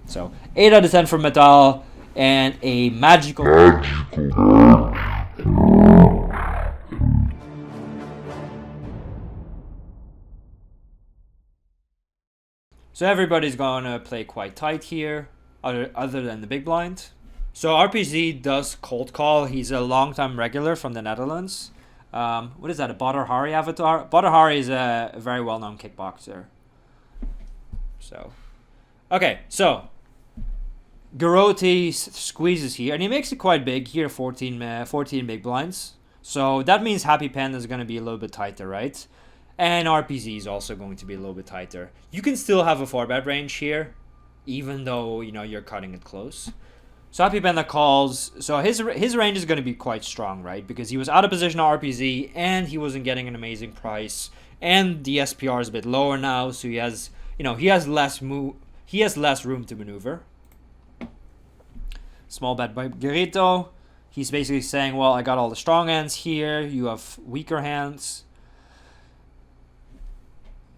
So 8 out of 10 for Metal, and a magical. So everybody's gonna play quite tight here, other than the big blind. So RPZ does cold call. He's a long-time regular from the Netherlands. What is that, a Badr Hari avatar? Badr Hari is a very well-known kickboxer. So, okay, so Garoti squeezes here, and he makes it quite big here, 14 big blinds. So that means Happy Panda is going to be a little bit tighter, right? And RPZ is also going to be a little bit tighter. You can still have a 4-bet range here, even though, you know, you're cutting it close. So Happy Panda calls. So his range is going to be quite strong, right? Because he was out of position on RPZ, and he wasn't getting an amazing price. And the SPR is a bit lower now, so he has, you know, he has less room to maneuver. Small bet by Garito. He's basically saying, well, I got all the strong hands here. You have weaker hands.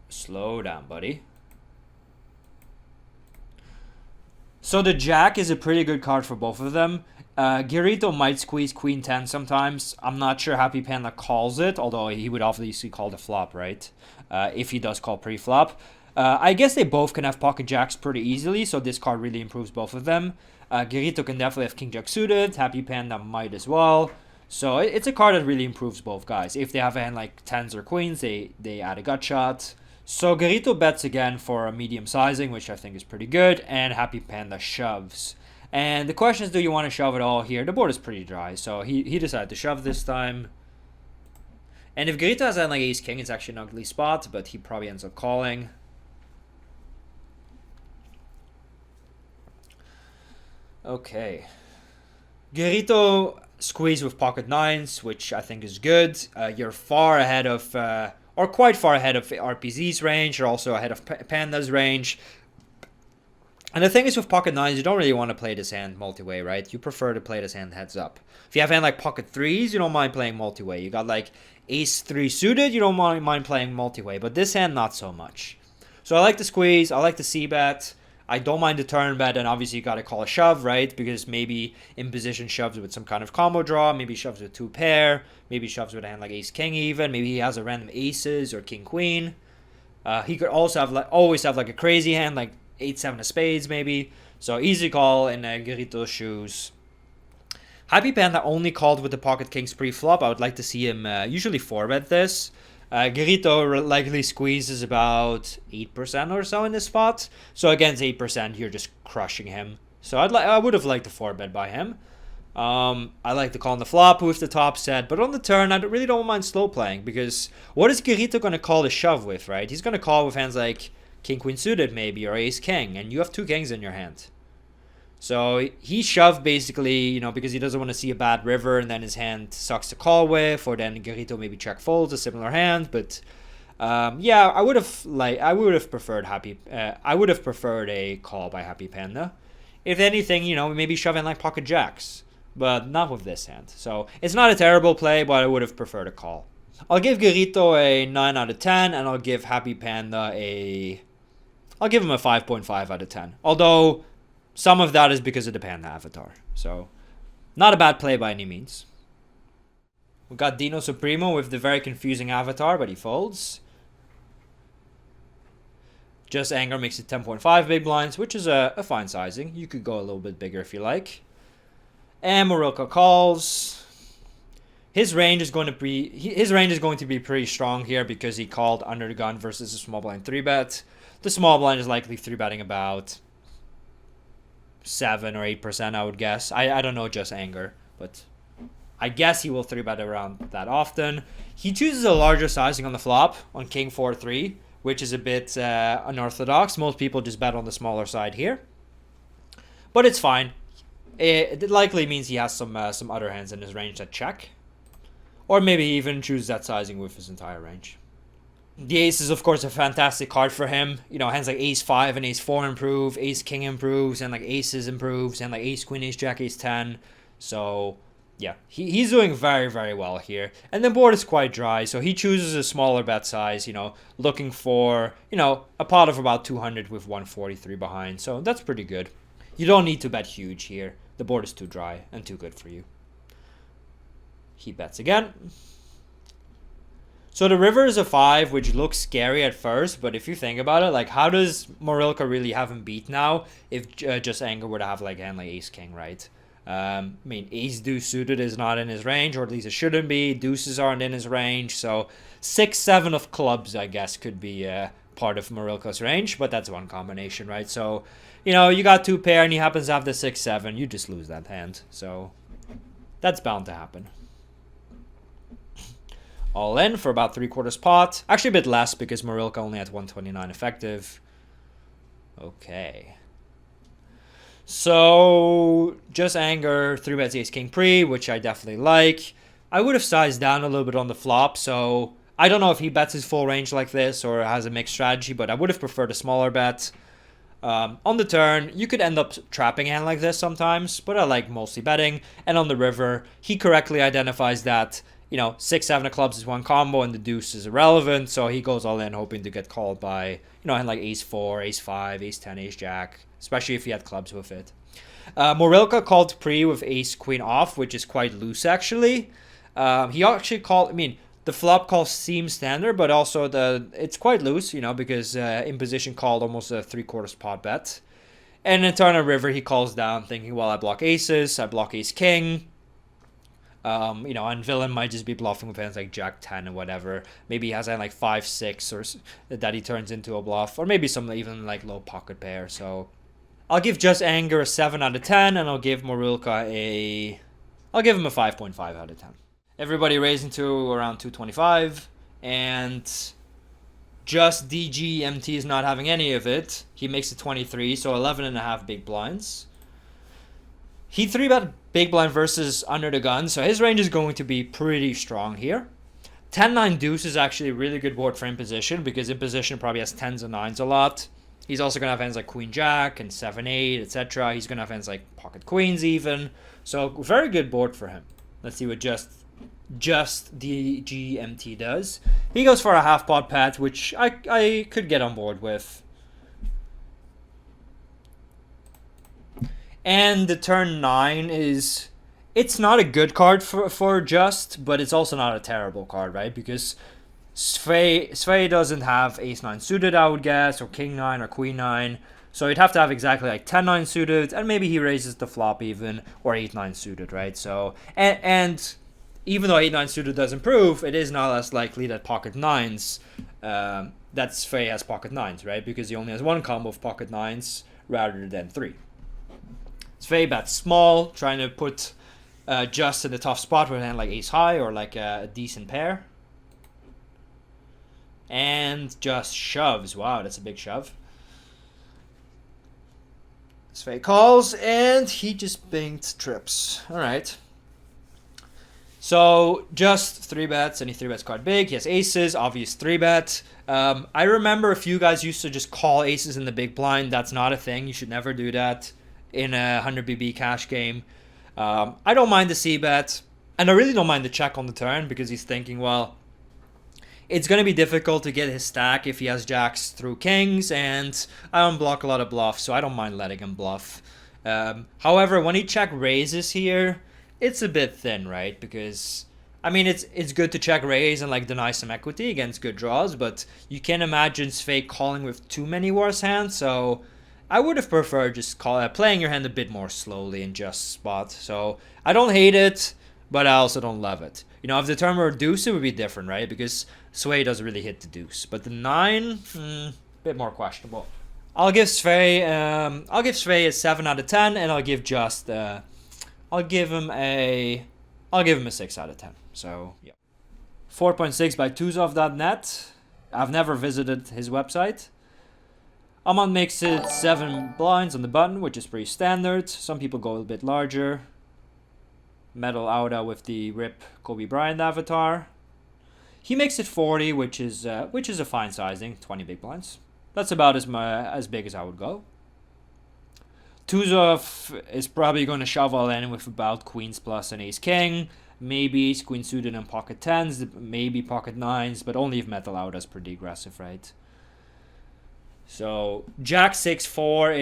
Slow down, buddy. So the Jack is a pretty good card for both of them. Garito might squeeze Queen 10 sometimes. I'm not sure Happy Panda calls it, although he would obviously call the flop, right? If he does call pre-flop. I guess they both can have pocket jacks pretty easily, so this card really improves both of them. Garito can definitely have King Jack suited. Happy Panda might as well. So it's a card that really improves both guys. If they have a hand like 10s or queens, they add a gut shot. So Garito bets again for a medium sizing, which I think is pretty good, and Happy Panda shoves. And the question is, do you want to shove it all here? The board is pretty dry, so he decided to shove this time. And if Garito has like Ace King, it's actually an ugly spot, but he probably ends up calling. Okay. Garito squeeze with pocket nines, which I think is good. You're far ahead of, or quite far ahead of RPZ's range. You're also ahead of Panda's range. And the thing is with pocket nines, you don't really want to play this hand multi-way, right? You prefer to play this hand heads up. If you have hand like pocket threes, you don't mind playing multi-way. You got like ace 3 suited, you don't mind playing multi-way. But this hand, not so much. So I like the squeeze. I like the c-bet. I don't mind the turn bet, and obviously you got to call a shove, right? Because maybe in position shoves with some kind of combo draw, maybe shoves with 2 pair, maybe shoves with a hand like ace king even, maybe he has a random aces or king queen. He could also have always have like a crazy hand like 8-7 of spades maybe. So easy call in Garito's shoes. Happy Panda only called with the pocket kings pre-flop. I would like to see him usually 4-bet this. Garito likely squeezes about 8% or so in this spot. So against 8%, you're just crushing him. So I would have liked the 4-bet by him. I like to call on the flop with the top set, but on the turn, I really don't mind slow playing, because what is Garito going to call the shove with, right? He's going to call with hands like king queen suited maybe, or ace king, and you have 2 kings in your hand. So he shoved basically, you know, because he doesn't want to see a bad river and then his hand sucks to call with, or then Garito maybe check folds a similar hand. But yeah, I would have preferred a call by Happy Panda. If anything, you know, maybe shove in like pocket jacks, but not with this hand. So it's not a terrible play, but I would have preferred a call. I'll give Garito a 9 out of 10, and I'll give Happy Panda I'll give him a 5.5 out of 10. Although some of that is because of the Panda avatar. So, not a bad play by any means. We got Dino Supremo with the very confusing avatar, but he folds. Just Anger makes it 10.5 big blinds, which is a fine sizing. You could go a little bit bigger if you like. And Morilka calls. His range is going to be pretty strong here because he called under the gun versus a small blind 3-bet. The small blind is likely 3-betting about 7 or 8%, I would guess. I don't know just Anger, but I guess he will 3-bet around that often. He chooses a larger sizing on the flop on King 4-3, which is a bit unorthodox. Most people just bet on the smaller side here, but it's fine. It likely means he has some other hands in his range that check, or maybe even choose that sizing with his entire range. The ace is, of course, a fantastic card for him. You know, hands like ace 5 and ace 4 improve, ace king improves, and like aces improves, and like ace queen, ace jack, ace 10. So Yeah, he's doing very, very well here. And the board is quite dry, so he chooses a smaller bet size, you know, looking for, you know, a pot of about 200 with 143 behind. So that's pretty good. You don't need to bet huge here. The board is too dry and too good for you. He bets again. So the river is a 5, which looks scary at first, but if you think about it, like, how does Morilka really have him beat now if just Anger would have, like, hand like ace-king, right? I mean, ace-deuce suited is not in his range, or at least it shouldn't be. Deuces aren't in his range, so 6-7 of clubs, I guess, could be part of Morilka's range, but that's one combination, right? So, you know, you got 2 pair and he happens to have the 6-7, you just lose that hand. So that's bound to happen. All in for about 3/4 pot. Actually a bit less because Morilka only had 129 effective. Okay. So just Anger 3-bets ace-king pre, which I definitely like. I would have sized down a little bit on the flop, so I don't know if he bets his full range like this or has a mixed strategy, but I would have preferred a smaller bet. On the turn, you could end up trapping a hand like this sometimes, but I like mostly betting. And on the river, he correctly identifies that, you know, 6-7 of clubs is one combo and the deuce is irrelevant, so he goes all in hoping to get called by, you know, a hand like ace-4, ace-5, ace-10, ace-jack, especially if he had clubs with it. Morilka called pre with ace-queen off, which is quite loose, actually. He actually called, I mean, the flop call seems standard, but also it's quite loose, you know, because in position called almost a 3/4 pot bet. And in turn on river, he calls down thinking, well, I block aces, I block ace-king. You know, and villain might just be bluffing with hands like Jack 10 or whatever. Maybe he has a hand like 5-6 or that he turns into a bluff, or maybe some even like low pocket pair. So I'll give just Anger a 7 out of 10, and I'll give Morilka I'll give him a 5.5 out of 10. Everybody raising to around 225, and just DGMT is not having any of it. He makes it 23, so 11.5 big blinds. He 3-bet big blind versus under the gun, so his range is going to be pretty strong here. 10-9 deuce is actually a really good board for in position, because in position probably has 10s and 9s a lot. He's also going to have hands like queen jack and 7-8, etc. He's going to have hands like pocket queens even. So very good board for him. Let's see what just the GMT does. He goes for a half pot pat, which I could get on board with. And the turn 9 is, it's not a good card for just, but it's also not a terrible card, right? Because Svei doesn't have ace-9 suited, I would guess, or king-9 or queen-9. So he'd have to have exactly like 10-9 suited, and maybe he raises the flop even, or 8-9 suited, right? So, and even though 8-9 suited does improve, it is not less likely that pocket 9s, that Svei has pocket 9s, right? Because he only has one combo of pocket 9s rather than 3. Svei bets small, trying to put just in the tough spot with a hand like ace-high or like a decent pair. And just shoves. Wow, that's a big shove. Svei calls, and he just binged trips. All right. So just 3-bets, and he 3-bets quite big. He has aces, obvious 3-bet. I remember a few guys used to just call aces in the big blind. That's not a thing. You should never do that in a 100 BB cash game. I don't mind the c-bet, and I really don't mind the check on the turn, because he's thinking, well, it's going to be difficult to get his stack if he has jacks through kings, and I don't block a lot of bluffs, so I don't mind letting him bluff. However, when he check raises here, it's a bit thin, right? Because, I mean, it's good to check raise and like deny some equity against good draws, but you can't imagine Svei calling with too many worse hands, so I would have preferred just playing your hand a bit more slowly in just spot. So I don't hate it, but I also don't love it. You know, if the turn were deuce, it would be different, right? Because Svei doesn't really hit the deuce, but the 9, bit more questionable. I'll give Svei a 7 out of 10, and I'll give him a 6 out of 10. So yeah, 4.6 by Tuzov.net. I've never visited his website. Amon makes it 7 blinds on the button, which is pretty standard. Some people go a bit larger. Metal Auda with the RIP Kobe Bryant avatar. He makes it 40, which is a fine sizing, 20 big blinds. That's about as big as I would go. Tuzov is probably going to shove all in with about queens plus and ace king. Maybe ace queen suited and pocket tens, maybe pocket nines, but only if Metal out as pretty aggressive, right? So Jack 6-4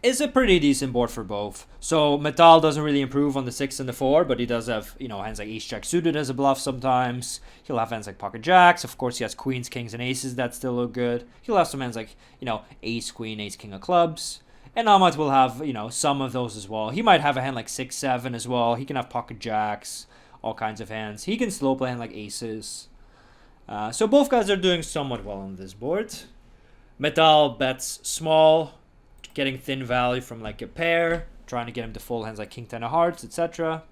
is a pretty decent board for both. So Metal doesn't really improve on the 6 and the 4, but he does have, you know, hands like ace jack suited as a bluff sometimes. He'll have hands like pocket jacks. Of course, he has queens, kings, and aces that still look good. He'll have some hands like, you know, ace, queen, ace, king of clubs. And Ahmad will have, you know, some of those as well. He might have a hand like 6-7 as well. He can have pocket jacks, all kinds of hands. He can slow play hand like aces. So both guys are doing somewhat well on this board. Metal bets small, getting thin value from like a pair, trying to get him to fold hands like king 10 of hearts, etc.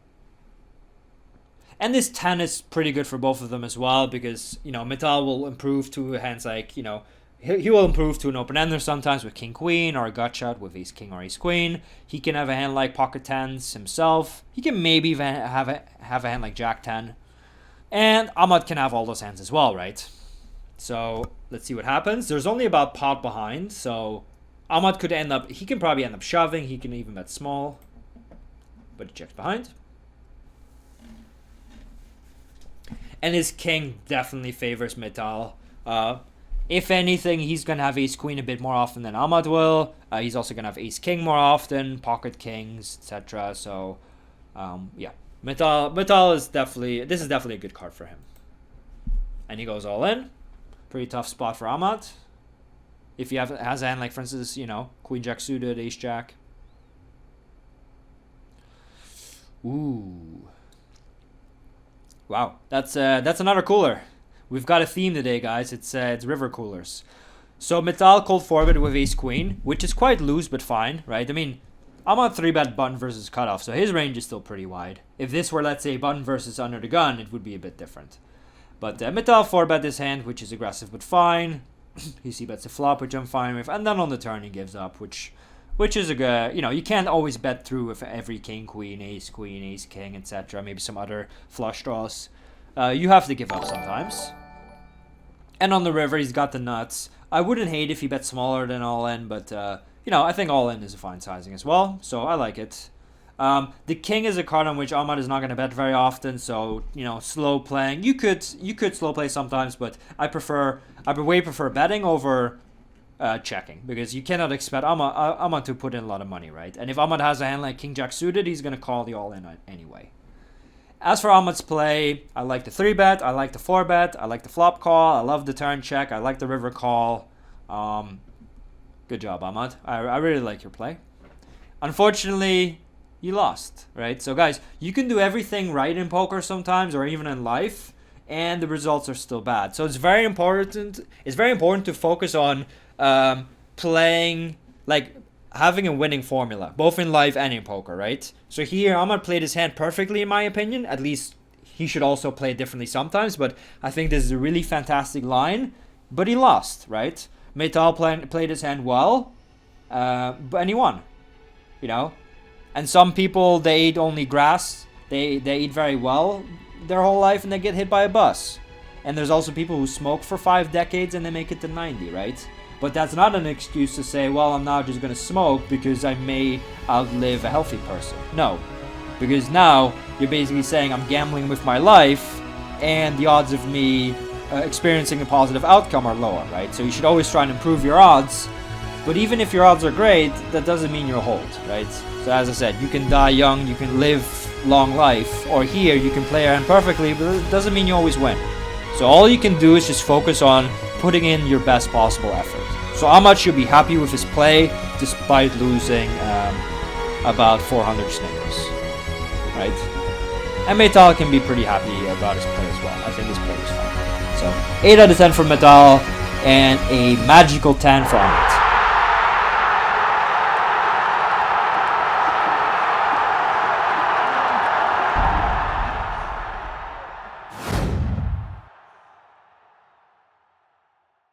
And this 10 is pretty good for both of them as well, because, you know, Metal will improve to hands like, you know, he will improve to an open ender sometimes with king queen, or a gut shot with ace king or ace queen. He can have a hand like pocket tens himself. He can maybe even have a hand like jack 10. And Ahmad can have all those hands as well, right? So let's see what happens. There's only about pot behind, so Ahmad could end up, he can probably end up shoving. He can even bet small, but he checks behind. And his king definitely favors Metal. If anything, he's going to have ace queen a bit more often than Ahmad will. He's also going to have ace king more often, pocket kings, etc. So, yeah. Metal is definitely, this is definitely a good card for him. And he goes all in. Pretty tough spot for Ahmad. If he has a hand like, for instance, you know, queen jack suited, ace jack. Ooh. Wow, that's another cooler. We've got a theme today, guys. It's river coolers. So Metal cold forward with ace queen, which is quite loose but fine, right? I mean, I'm on 3-bet button versus cutoff, so his range is still pretty wide. If this were, let's say, button versus under the gun, it would be a bit different. But Metal 4-bet this hand, which is aggressive but fine. He c-bets the flop, which I'm fine with, and then on the turn he gives up, which is a good, you know, you can't always bet through with every king, queen, ace, king, etc. Maybe some other flush draws. You have to give up sometimes. And on the river, he's got the nuts. I wouldn't hate if he bet smaller than all in, but you know, I think all in is a fine sizing as well, so I like it. The king is a card on which Ahmad is not going to bet very often, so, you know, slow playing. You could slow play sometimes, but I way prefer betting over checking, because you cannot expect Ahmad to put in a lot of money, right? And if Ahmad has a hand like king jack suited, he's going to call the all in anyway. As for Ahmad's play, I like the 3-bet, I like the 4-bet, I like the flop call, I love the turn check, I like the river call. Good job, Ahmad. I really like your play. Unfortunately, you lost, right? So guys, you can do everything right in poker sometimes, or even in life, and the results are still bad. So it's very important to focus on playing, like, having a winning formula, both in life and in poker, right? So here, Ahmad played his hand perfectly, in my opinion. At least he should also play it differently sometimes, but I think this is a really fantastic line. But he lost, right? Metal played his hand well, and he won, you know? And some people, they eat only grass. They eat very well their whole life, and they get hit by a bus. And there's also people who smoke for 5 decades and they make it to 90, right? But that's not an excuse to say, well, I'm now just going to smoke because I may outlive a healthy person. No. Because now you're basically saying I'm gambling with my life, and the odds of me experiencing a positive outcome are lower, right? So you should always try and improve your odds. But even if your odds are great, that doesn't mean you're hold, right? So as I said, you can die young, you can live long life, or here you can play your hand perfectly, but it doesn't mean you always win. So all you can do is just focus on putting in your best possible effort. So Ahmad should be happy with his play, despite losing about 400 Snickers, right? And Metal can be pretty happy about his play as well. I think his play was fine. So 8 out of 10 for Metal, and a magical 10 for Ahmad.